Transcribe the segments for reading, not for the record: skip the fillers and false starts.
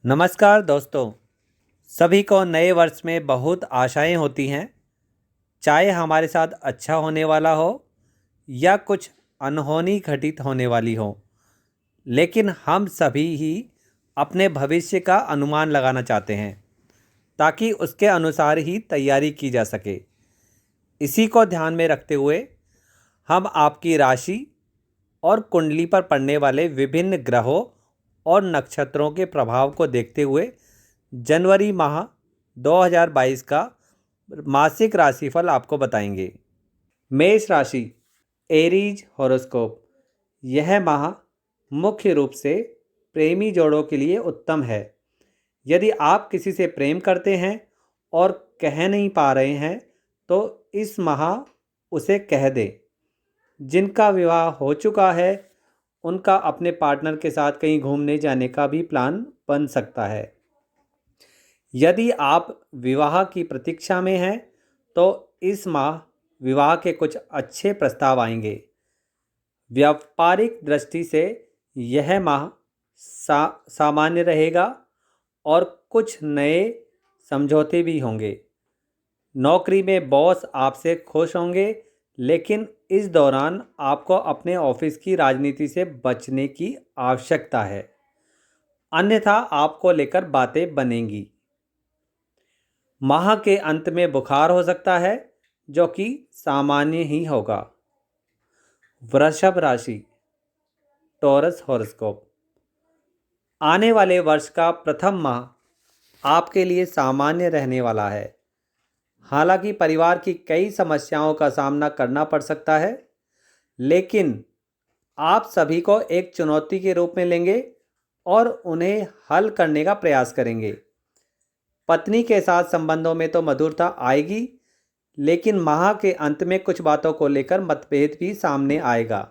नमस्कार दोस्तों। सभी को नए वर्ष में बहुत आशाएं होती हैं। चाहे हमारे साथ अच्छा होने वाला हो या कुछ अनहोनी घटित होने वाली हो, लेकिन हम सभी ही अपने भविष्य का अनुमान लगाना चाहते हैं ताकि उसके अनुसार ही तैयारी की जा सके। इसी को ध्यान में रखते हुए हम आपकी राशि और कुंडली पर पड़ने वाले विभिन्न ग्रहों और नक्षत्रों के प्रभाव को देखते हुए जनवरी माह 2022 का मासिक राशिफल आपको बताएंगे। मेष राशि, एरीज हॉरोस्कोप। यह माह मुख्य रूप से प्रेमी जोड़ों के लिए उत्तम है। यदि आप किसी से प्रेम करते हैं और कह नहीं पा रहे हैं तो इस माह उसे कह दें। जिनका विवाह हो चुका है उनका अपने पार्टनर के साथ कहीं घूमने जाने का भी प्लान बन सकता है। यदि आप विवाह की प्रतीक्षा में हैं तो इस माह विवाह के कुछ अच्छे प्रस्ताव आएंगे। व्यापारिक दृष्टि से यह माह सामान्य रहेगा और कुछ नए समझौते भी होंगे। नौकरी में बॉस आपसे खुश होंगे, लेकिन इस दौरान आपको अपने ऑफिस की राजनीति से बचने की आवश्यकता है, अन्यथा आपको लेकर बातें बनेंगी। माह के अंत में बुखार हो सकता है, जो कि सामान्य ही होगा। वृषभ राशि, टॉरस हॉरोस्कोप। आने वाले वर्ष का प्रथम माह आपके लिए सामान्य रहने वाला है। हालांकि परिवार की कई समस्याओं का सामना करना पड़ सकता है, लेकिन आप सभी को एक चुनौती के रूप में लेंगे और उन्हें हल करने का प्रयास करेंगे। पत्नी के साथ संबंधों में तो मधुरता आएगी, लेकिन माह के अंत में कुछ बातों को लेकर मतभेद भी सामने आएगा।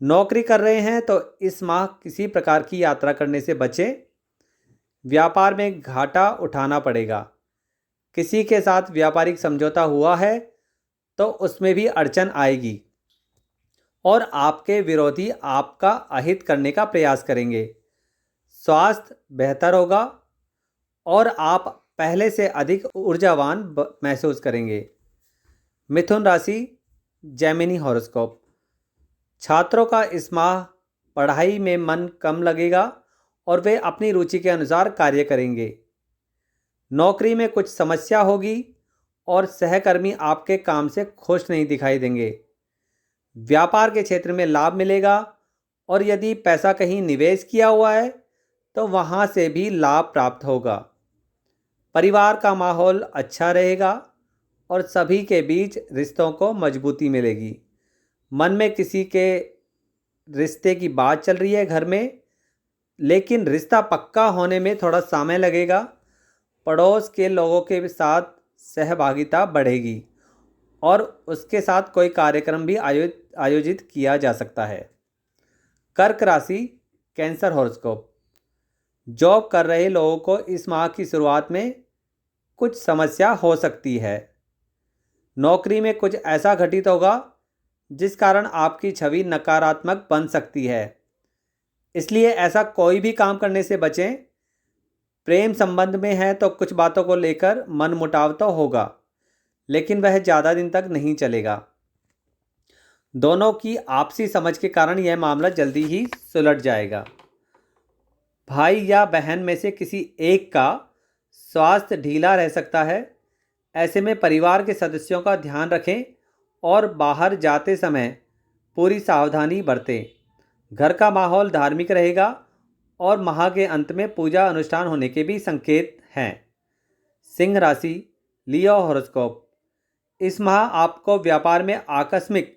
नौकरी कर रहे हैं तो इस माह किसी प्रकार की यात्रा करने से बचें। व्यापार में घाटा उठाना पड़ेगा। किसी के साथ व्यापारिक समझौता हुआ है तो उसमें भी अड़चन आएगी और आपके विरोधी आपका अहित करने का प्रयास करेंगे। स्वास्थ्य बेहतर होगा और आप पहले से अधिक ऊर्जावान महसूस करेंगे। मिथुन राशि, जेमिनी हॉरोस्कोप। छात्रों का इस माह पढ़ाई में मन कम लगेगा और वे अपनी रुचि के अनुसार कार्य करेंगे। नौकरी में कुछ समस्या होगी और सहकर्मी आपके काम से खुश नहीं दिखाई देंगे। व्यापार के क्षेत्र में लाभ मिलेगा और यदि पैसा कहीं निवेश किया हुआ है तो वहां से भी लाभ प्राप्त होगा। परिवार का माहौल अच्छा रहेगा और सभी के बीच रिश्तों को मजबूती मिलेगी। मन में किसी के रिश्ते की बात चल रही है घर में, लेकिन रिश्ता पक्का होने में थोड़ा समय लगेगा। पड़ोस के लोगों के साथ सहभागिता बढ़ेगी और उसके साथ कोई कार्यक्रम भी आयोजित किया जा सकता है। कर्क राशि, कैंसर हॉरोस्कोप। जॉब कर रहे लोगों को इस माह की शुरुआत में कुछ समस्या हो सकती है। नौकरी में कुछ ऐसा घटित होगा जिस कारण आपकी छवि नकारात्मक बन सकती है, इसलिए ऐसा कोई भी काम करने से बचें। प्रेम संबंध में है तो कुछ बातों को लेकर मनमुटाव तो होगा, लेकिन वह ज़्यादा दिन तक नहीं चलेगा। दोनों की आपसी समझ के कारण यह मामला जल्दी ही सुलझ जाएगा। भाई या बहन में से किसी एक का स्वास्थ्य ढीला रह सकता है। ऐसे में परिवार के सदस्यों का ध्यान रखें और बाहर जाते समय पूरी सावधानी बरतें। घर का माहौल धार्मिक रहेगा और माह के अंत में पूजा अनुष्ठान होने के भी संकेत हैं। सिंह राशि, लियो हॉरोस्कोप। इस माह आपको व्यापार में आकस्मिक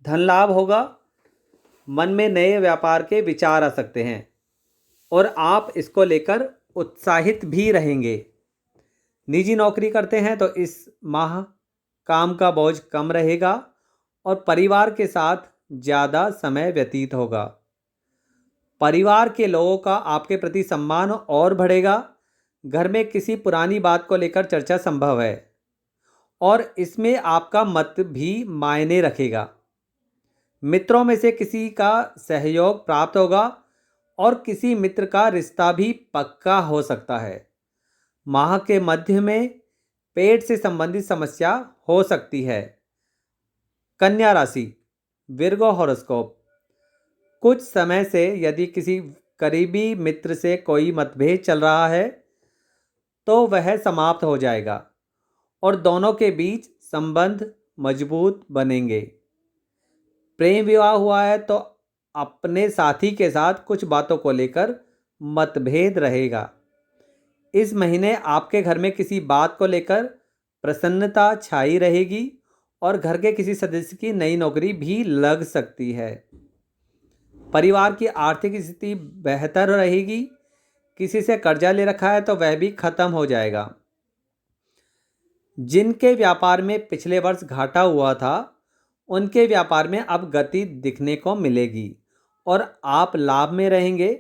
धन लाभ होगा। मन में नए व्यापार के विचार आ सकते हैं और आप इसको लेकर उत्साहित भी रहेंगे। निजी नौकरी करते हैं तो इस माह काम का बोझ कम रहेगा और परिवार के साथ ज़्यादा समय व्यतीत होगा। परिवार के लोगों का आपके प्रति सम्मान और बढ़ेगा। घर में किसी पुरानी बात को लेकर चर्चा संभव है और इसमें आपका मत भी मायने रखेगा। मित्रों में से किसी का सहयोग प्राप्त होगा और किसी मित्र का रिश्ता भी पक्का हो सकता है। माह के मध्य में पेट से संबंधित समस्या हो सकती है। कन्या राशि, विर्गो हॉरोस्कोप। कुछ समय से यदि किसी करीबी मित्र से कोई मतभेद चल रहा है तो वह समाप्त हो जाएगा और दोनों के बीच संबंध मजबूत बनेंगे। प्रेम विवाह हुआ है तो अपने साथी के साथ कुछ बातों को लेकर मतभेद रहेगा। इस महीने आपके घर में किसी बात को लेकर प्रसन्नता छाई रहेगी और घर के किसी सदस्य की नई नौकरी भी लग सकती है। परिवार की आर्थिक स्थिति बेहतर रहेगी। किसी से कर्जा ले रखा है तो वह भी खत्म हो जाएगा। जिनके व्यापार में पिछले वर्ष घाटा हुआ था उनके व्यापार में अब गति दिखने को मिलेगी और आप लाभ में रहेंगे।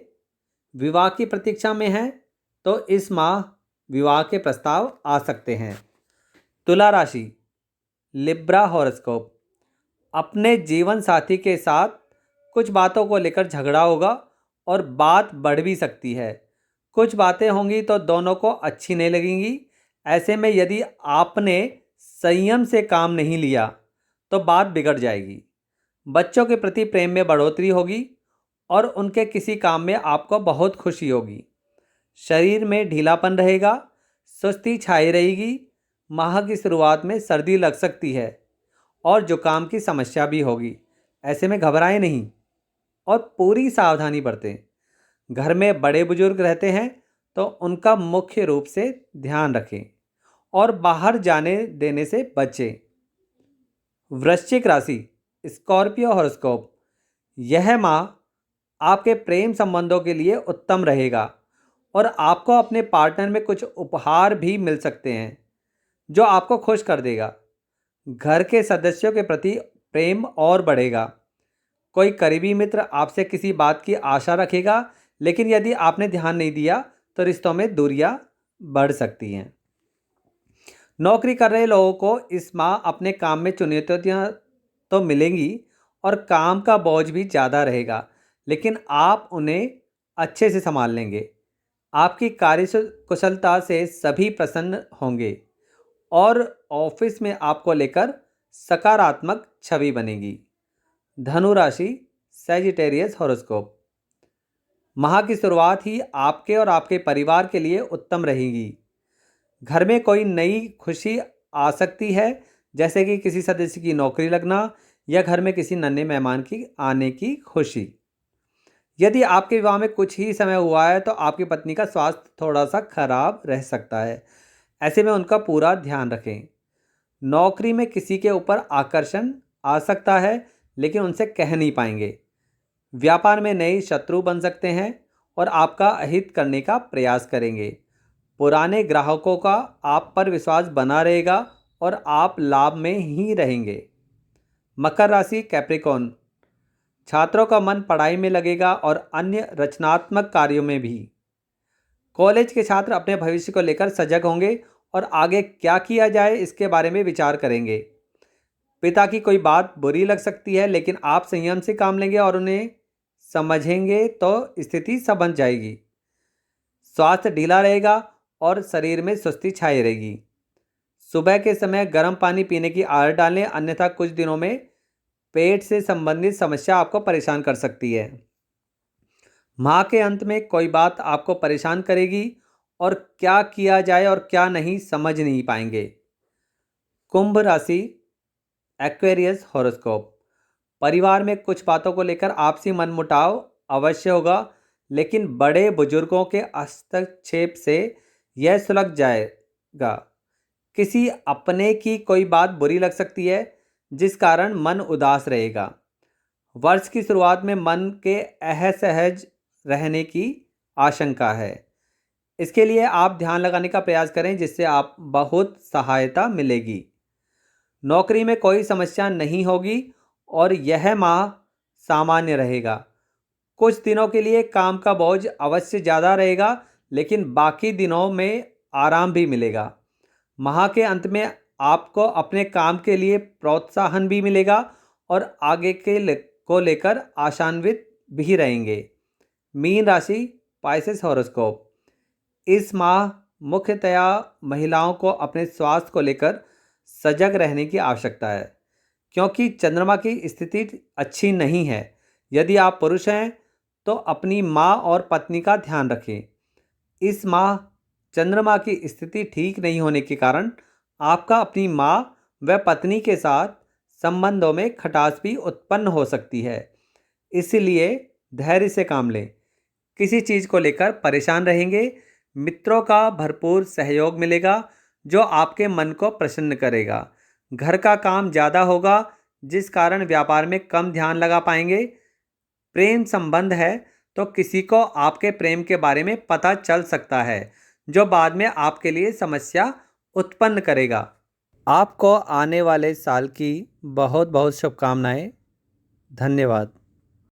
विवाह की प्रतीक्षा में हैं तो इस माह विवाह के प्रस्ताव आ सकते हैं। तुला राशि, लिब्रा हॉरोस्कोप। अपने जीवन साथी के साथ कुछ बातों को लेकर झगड़ा होगा और बात बढ़ भी सकती है। कुछ बातें होंगी तो दोनों को अच्छी नहीं लगेंगी। ऐसे में यदि आपने संयम से काम नहीं लिया तो बात बिगड़ जाएगी। बच्चों के प्रति प्रेम में बढ़ोतरी होगी और उनके किसी काम में आपको बहुत खुशी होगी। शरीर में ढीलापन रहेगा, सुस्ती छाई रहेगी। माह की शुरुआत में सर्दी लग सकती है और जुकाम की समस्या भी होगी। ऐसे में घबराएं नहीं और पूरी सावधानी बरतें। घर में बड़े बुजुर्ग रहते हैं तो उनका मुख्य रूप से ध्यान रखें और बाहर जाने देने से बचें। वृश्चिक राशि, स्कॉर्पियो हॉरोस्कोप। यह माह आपके प्रेम संबंधों के लिए उत्तम रहेगा और आपको अपने पार्टनर में कुछ उपहार भी मिल सकते हैं जो आपको खुश कर देगा। घर के सदस्यों के प्रति प्रेम और बढ़ेगा। कोई करीबी मित्र आपसे किसी बात की आशा रखेगा, लेकिन यदि आपने ध्यान नहीं दिया तो रिश्तों में दूरियां बढ़ सकती हैं। नौकरी कर रहे लोगों को इस माह अपने काम में चुनौतियां तो मिलेंगी और काम का बोझ भी ज़्यादा रहेगा, लेकिन आप उन्हें अच्छे से संभाल लेंगे। आपकी कार्य कुशलता से सभी प्रसन्न होंगे और ऑफिस में आपको लेकर सकारात्मक छवि बनेगी। धनु राशि, सैजिटेरियस हॉरोस्कोप। माह की शुरुआत ही आपके और आपके परिवार के लिए उत्तम रहेगी। घर में कोई नई खुशी आ सकती है, जैसे कि किसी सदस्य की नौकरी लगना या घर में किसी नन्हे मेहमान की आने की खुशी। यदि आपके विवाह में कुछ ही समय हुआ है तो आपकी पत्नी का स्वास्थ्य थोड़ा सा खराब रह सकता है। ऐसे में उनका पूरा ध्यान रखें। नौकरी में किसी के ऊपर आकर्षण आ सकता है, लेकिन उनसे कह नहीं पाएंगे। व्यापार में नए शत्रु बन सकते हैं और आपका अहित करने का प्रयास करेंगे। पुराने ग्राहकों का आप पर विश्वास बना रहेगा और आप लाभ में ही रहेंगे। मकर राशि, कैप्रिकॉर्न। छात्रों का मन पढ़ाई में लगेगा और अन्य रचनात्मक कार्यों में भी। कॉलेज के छात्र अपने भविष्य को लेकर सजग होंगे और आगे क्या किया जाए इसके बारे में विचार करेंगे। पिता की कोई बात बुरी लग सकती है, लेकिन आप संयम से काम लेंगे और उन्हें समझेंगे तो स्थिति संभल जाएगी। स्वास्थ्य ढीला रहेगा और शरीर में सुस्ती छाई रहेगी। सुबह के समय गर्म पानी पीने की आदत डालें, अन्यथा कुछ दिनों में पेट से संबंधित समस्या आपको परेशान कर सकती है। माह के अंत में कोई बात आपको परेशान करेगी और क्या किया जाए और क्या नहीं समझ नहीं पाएंगे। कुंभ राशि, एक्वेरियस हॉरोस्कोप। परिवार में कुछ बातों को लेकर आपसी मनमुटाव अवश्य होगा, लेकिन बड़े बुजुर्गों के हस्तक्षेप से यह सुलझ जाएगा। किसी अपने की कोई बात बुरी लग सकती है, जिस कारण मन उदास रहेगा। वर्ष की शुरुआत में मन के असहज रहने की आशंका है। इसके लिए आप ध्यान लगाने का प्रयास करें, जिससे आप बहुत सहायता मिलेगी। नौकरी में कोई समस्या नहीं होगी और यह माह सामान्य रहेगा। कुछ दिनों के लिए काम का बोझ अवश्य ज़्यादा रहेगा, लेकिन बाकी दिनों में आराम भी मिलेगा। माह के अंत में आपको अपने काम के लिए प्रोत्साहन भी मिलेगा और आगे को लेकर आशान्वित भी रहेंगे। मीन राशि पाइसेस हॉरोस्कोप। इस माह मुख्यतया महिलाओं को अपने स्वास्थ्य को लेकर सजग रहने की आवश्यकता है, क्योंकि चंद्रमा की स्थिति अच्छी नहीं है। यदि आप पुरुष हैं तो अपनी माँ और पत्नी का ध्यान रखें। इस माह चंद्रमा की स्थिति ठीक नहीं होने के कारण आपका अपनी माँ व पत्नी के साथ संबंधों में खटास भी उत्पन्न हो सकती है। इसलिए धैर्य से काम लें। किसी चीज़ को लेकर परेशान रहेंगे, मित्रों का भरपूर सहयोग मिलेगा जो आपके मन को प्रसन्न करेगा। घर का काम ज़्यादा होगा जिस कारण व्यापार में कम ध्यान लगा पाएंगे। प्रेम संबंध है तो किसी को आपके प्रेम के बारे में पता चल सकता है, जो बाद में आपके लिए समस्या उत्पन्न करेगा। आपको आने वाले साल की बहुत बहुत शुभकामनाएं। धन्यवाद।